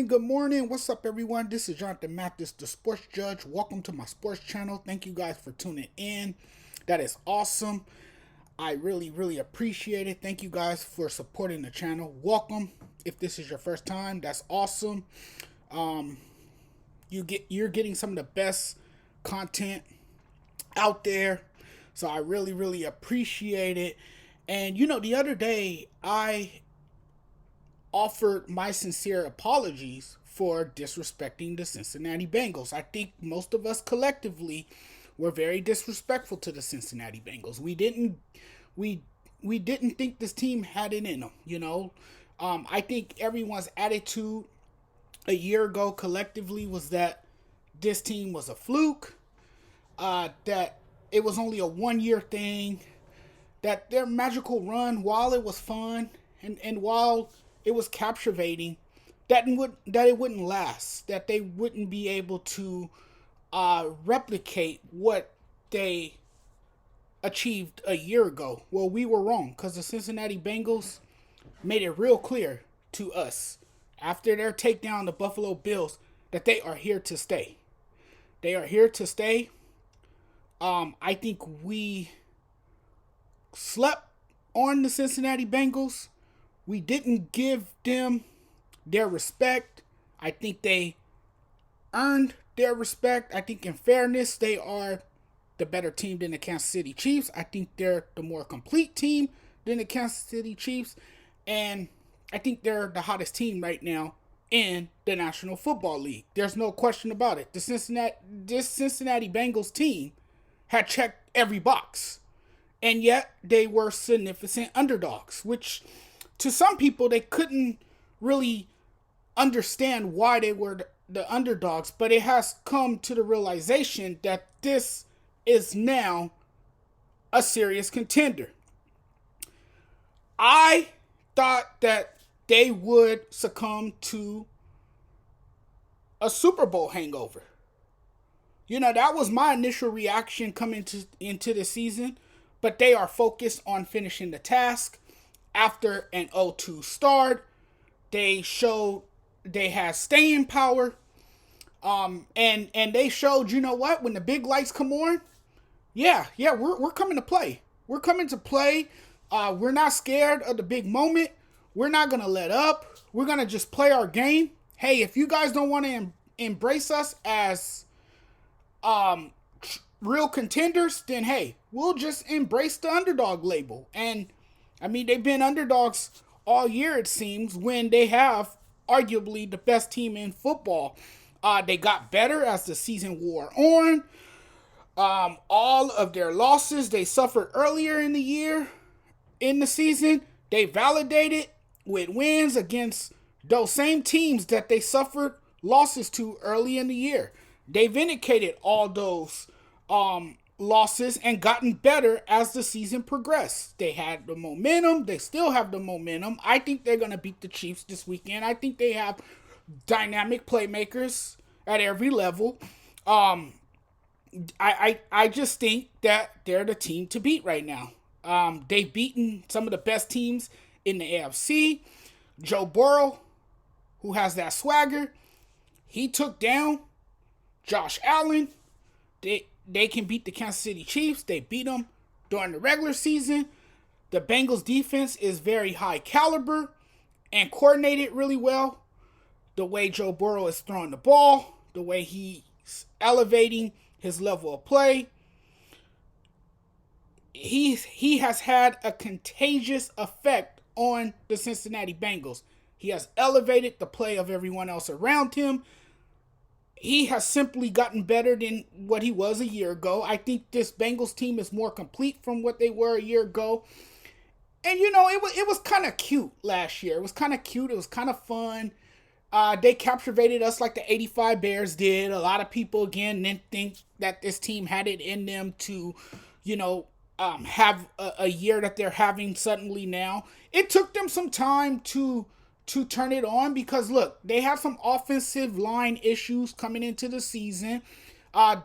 Good morning. What's up, everyone? This is Jonathan Mathis, the sports judge. Welcome to my sports channel. Thank you guys for tuning in. That is awesome. I really appreciate it. Thank you guys for supporting the channel. Welcome. If this is your first time, that's awesome. Um, you're getting some of the best content out there. So I really appreciate it. And the other day I offered my sincere apologies for disrespecting the Cincinnati Bengals. I think most of us collectively were very disrespectful to the Cincinnati Bengals. We didn't think this team had it in them. I think everyone's attitude a year ago collectively was that this team was a fluke, that it was only a 1 year thing, that their magical run, while it was fun and while it was captivating, that it wouldn't last, that they wouldn't be able to replicate what they achieved a year ago. Well, we were wrong because the Cincinnati Bengals made it real clear to us after their takedown of the Buffalo Bills that they are here to stay. They are here to stay. I think we slept on the Cincinnati Bengals. We didn't give them their respect. I think they earned their respect. I think, in fairness, they are the better team than the Kansas City Chiefs. I think they're the more complete team than the Kansas City Chiefs. And I think they're the hottest team right now in the National Football League. There's no question about it. This Cincinnati Bengals team had checked every box. And yet they were significant underdogs, which to some people they couldn't really understand why they were the underdogs. But it has come to the realization that this is now a serious contender. I thought that they would succumb to a Super Bowl hangover. That was my initial reaction coming into the season. But they are focused on finishing the task. After an 0-2 start, they showed they had staying power. And they showed, when the big lights come on, we're coming to play. We're coming to play. We're not scared of the big moment. We're not gonna let up. We're gonna just play our game. Hey, if you guys don't want to embrace us as real contenders, then hey, we'll just embrace the underdog label. And I mean, they've been underdogs all year, it seems, when they have arguably the best team in football. They got better as the season wore on. All of their losses they suffered earlier in the season, they validated with wins against those same teams that they suffered losses to early in the year. They vindicated all those losses and gotten better as the season progressed. They had the momentum. They still have the momentum. I think they're going to beat the Chiefs this weekend. I think they have dynamic playmakers at every level. I just think that they're the team to beat right now. They've beaten some of the best teams in the AFC. Joe Burrow, who has that swagger, he took down Josh Allen. They can beat the Kansas City Chiefs. They beat them during the regular season. The Bengals defense is very high caliber and coordinated really well. The way Joe Burrow is throwing the ball, the way he's elevating his level of play, he has had a contagious effect on the Cincinnati Bengals. He has elevated the play of everyone else around him. He has simply gotten better than what he was a year ago. I think this Bengals team is more complete from what they were a year ago. And, it was kind of cute last year. It was kind of cute. It was kind of fun. They captivated us like the 85 Bears did. A lot of people, again, didn't think that this team had it in them to, have a year that they're having suddenly now. It took them some time to turn it on because, look, they have some offensive line issues coming into the season.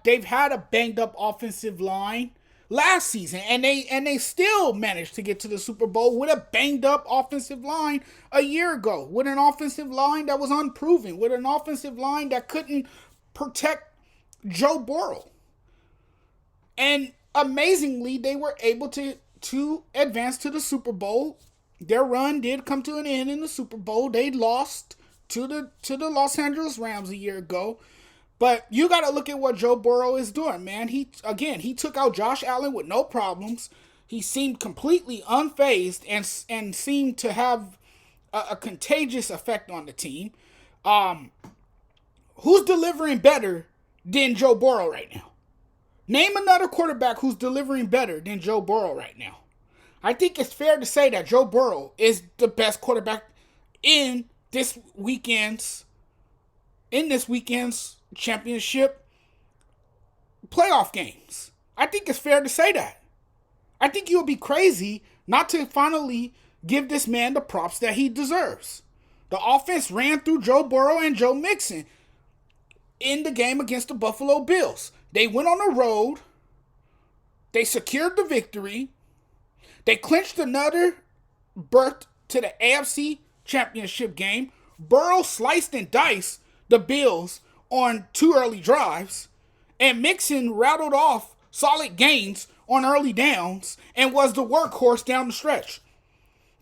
They've had a banged up offensive line last season, and they still managed to get to the Super Bowl with a banged up offensive line a year ago, with an offensive line that was unproven, with an offensive line that couldn't protect Joe Burrow. And amazingly, they were able to advance to the Super Bowl. Their run did come to an end in the Super Bowl. They lost to the Los Angeles Rams a year ago. But you got to look at what Joe Burrow is doing, man. He took out Josh Allen with no problems. He seemed completely unfazed and seemed to have a contagious effect on the team. Who's delivering better than Joe Burrow right now? Name another quarterback who's delivering better than Joe Burrow right now. I think it's fair to say that Joe Burrow is the best quarterback in this weekend's championship playoff games. I think it's fair to say that. I think you would be crazy not to finally give this man the props that he deserves. The offense ran through Joe Burrow and Joe Mixon in the game against the Buffalo Bills. They went on the road. They secured the victory. They clinched another berth to the AFC Championship game. Burrow sliced and diced the Bills on 2 early drives. And Mixon rattled off solid gains on early downs and was the workhorse down the stretch.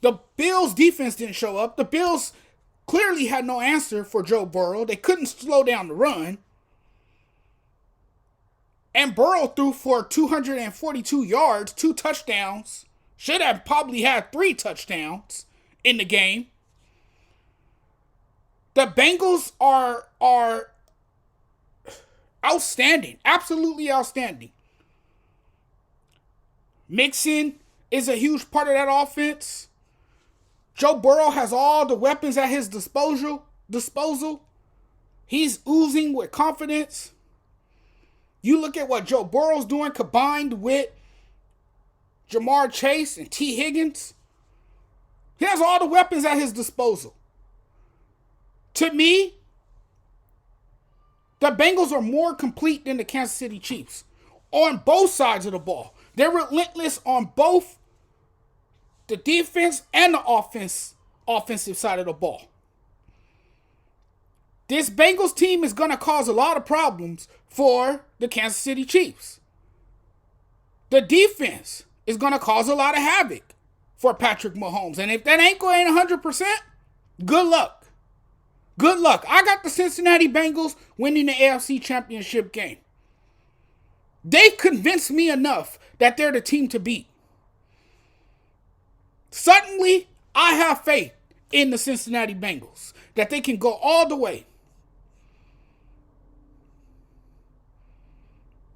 The Bills' defense didn't show up. The Bills clearly had no answer for Joe Burrow. They couldn't slow down the run. And Burrow threw for 242 yards, 2 touchdowns. Should have probably had 3 touchdowns in the game. The Bengals are outstanding. Absolutely outstanding. Mixon is a huge part of that offense. Joe Burrow has all the weapons at his disposal. He's oozing with confidence. You look at what Joe Burrow's doing combined with Jamar Chase and T. Higgins. He has all the weapons at his disposal. To me, the Bengals are more complete than the Kansas City Chiefs on both sides of the ball. They're relentless on both the defense and the offensive side of the ball. This Bengals team is going to cause a lot of problems for the Kansas City Chiefs. The defense is going to cause a lot of havoc for Patrick Mahomes. And if that ankle ain't 100%, good luck. Good luck. I got the Cincinnati Bengals winning the AFC Championship game. They've convinced me enough that they're the team to beat. Suddenly, I have faith in the Cincinnati Bengals that they can go all the way.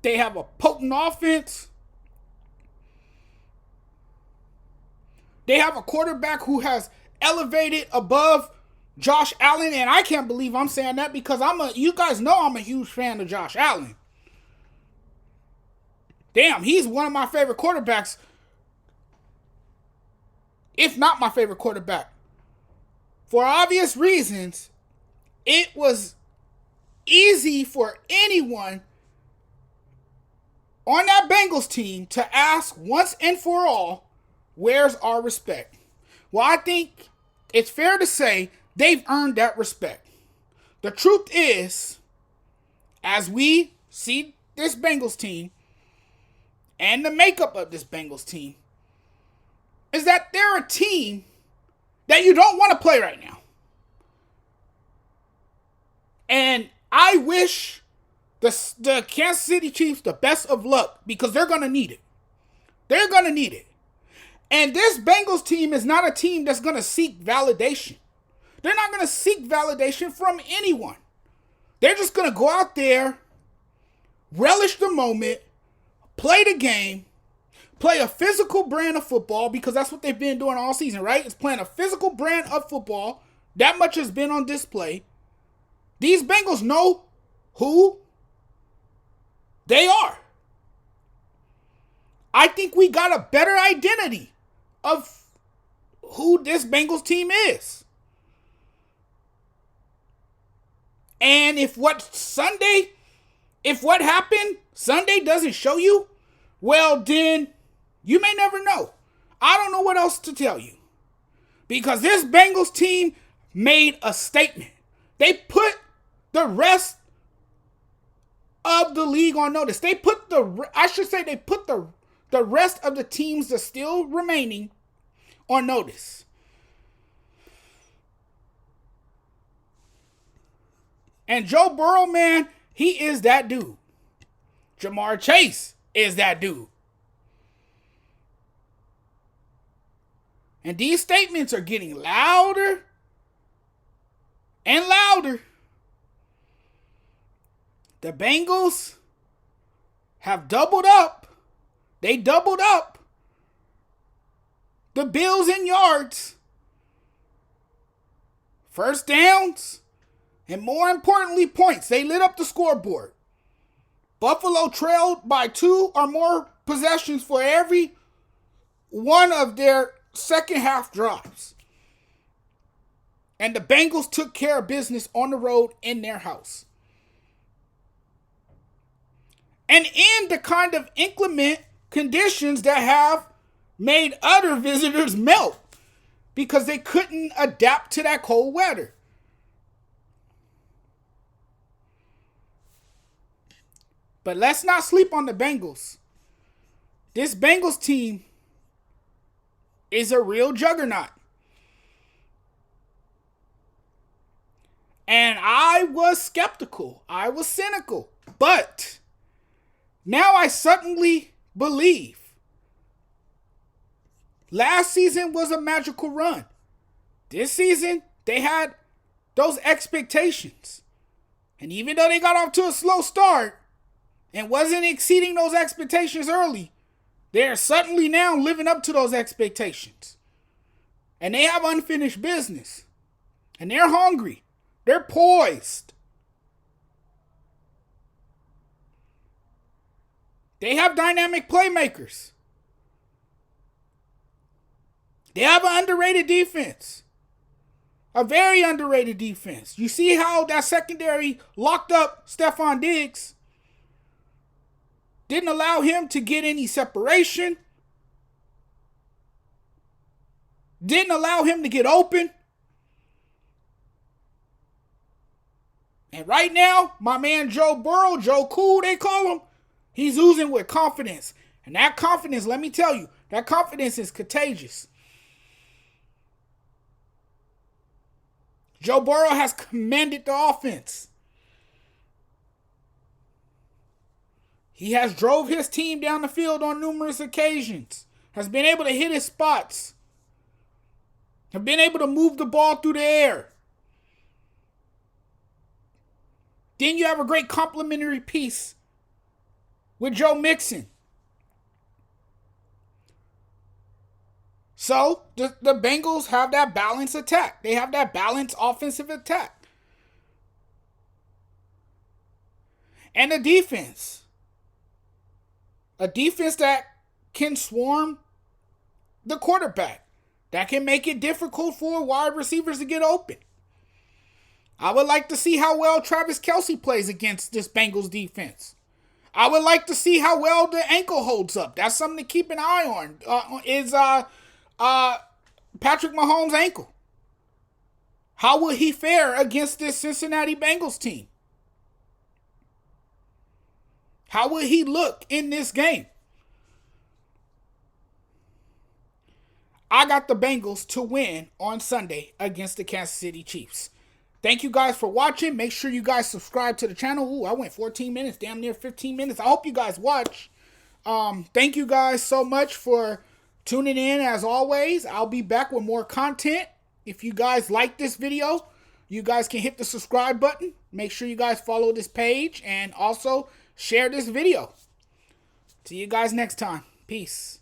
They have a potent offense. They have a quarterback who has elevated above Josh Allen, and I can't believe I'm saying that because you guys know I'm a huge fan of Josh Allen. Damn, he's one of my favorite quarterbacks, if not my favorite quarterback. For obvious reasons, it was easy for anyone on that Bengals team to ask once and for all, where's our respect? Well, I think it's fair to say they've earned that respect. The truth is, as we see this Bengals team and the makeup of this Bengals team, is that they're a team that you don't want to play right now. And I wish the Kansas City Chiefs the best of luck because they're going to need it. They're going to need it. And this Bengals team is not a team that's going to seek validation. They're not going to seek validation from anyone. They're just going to go out there, relish the moment, play the game, play a physical brand of football because that's what they've been doing all season, right? It's playing a physical brand of football. That much has been on display. These Bengals know who they are. I think we got a better identity of who this Bengals team is. And if what happened Sunday doesn't show you Well, then, you may never know. I don't know what else to tell you. Because this Bengals team made a statement. They put the rest of the league on notice. They put the rest of the teams that still remaining on notice. And Joe Burrow, man, he is that dude. Jamar Chase is that dude. And these statements are getting louder and louder. The Bengals have doubled up. They doubled up the Bills in yards, first downs, and more importantly, points. They lit up the scoreboard. Buffalo trailed by 2 or more possessions for every one of their second half drives. And the Bengals took care of business on the road in their house. And in the kind of inclement conditions that have made other visitors melt because they couldn't adapt to that cold weather. But let's not sleep on the Bengals. This Bengals team is a real juggernaut. And I was skeptical. I was cynical. But now I suddenly believe. Last season was a magical run. This season, they had those expectations. And even though they got off to a slow start and wasn't exceeding those expectations early, they're suddenly now living up to those expectations. And they have unfinished business. And they're hungry. They're poised. They have dynamic playmakers. They have an underrated defense. A very underrated defense. You see how that secondary locked up Stephon Diggs? Didn't allow him to get any separation. Didn't allow him to get open. And right now, my man Joe Burrow, Joe Cool, they call him, he's oozing with confidence. And that confidence, let me tell you, that confidence is contagious. Joe Burrow has commanded the offense. He has drove his team down the field on numerous occasions. Has been able to hit his spots. Have been able to move the ball through the air. Then you have a great complementary piece with Joe Mixon. So, the Bengals have that balanced attack. They have that balanced offensive attack. And a defense. A defense that can swarm the quarterback. That can make it difficult for wide receivers to get open. I would like to see how well Travis Kelce plays against this Bengals defense. I would like to see how well the ankle holds up. That's something to keep an eye on. Is Patrick Mahomes' ankle? How will he fare against this Cincinnati Bengals team? How will he look in this game? I got the Bengals to win on Sunday against the Kansas City Chiefs. Thank you guys for watching. Make sure you guys subscribe to the channel. Ooh, I went 14 minutes, damn near 15 minutes. I hope you guys watch. Thank you guys so much for tuning in as always. I'll be back with more content. If you guys like this video, you guys can hit the subscribe button. Make sure you guys follow this page and also share this video. See you guys next time. Peace.